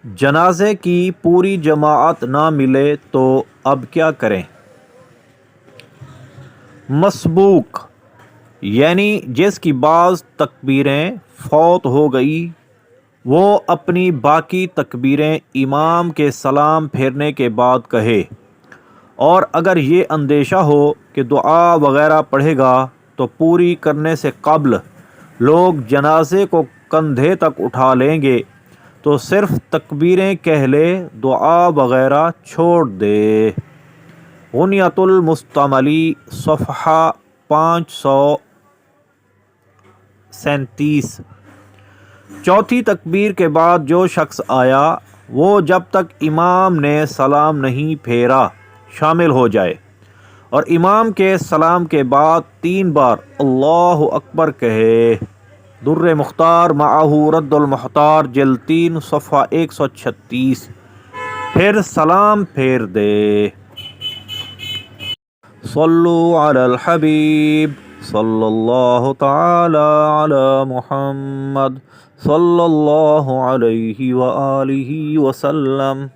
جنازے کی پوری جماعت نہ ملے تو اب کیا کریں؟ مسبوق یعنی جس کی بعض تکبیریں فوت ہو گئی، وہ اپنی باقی تکبیریں امام کے سلام پھیرنے کے بعد کہے، اور اگر یہ اندیشہ ہو کہ دعا وغیرہ پڑھے گا تو پوری کرنے سے قبل لوگ جنازے کو کندھے تک اٹھا لیں گے تو صرف تکبیریں کہہ لے، دعا وغیرہ چھوڑ دے۔ غنیۃ المستملی صفحہ 537۔ چوتھی تکبیر کے بعد جو شخص آیا وہ جب تک امام نے سلام نہیں پھیرا شامل ہو جائے، اور امام کے سلام کے بعد 3 بار اللہ اکبر کہے۔ در مختار معہ رد المحتار جلد 3 صفحہ 136۔ پھر سلام پھیر دے۔ صلو علی الحبیب صلی اللہ تعالی علی محمد صلی اللہ علیہ وآلہ وسلم۔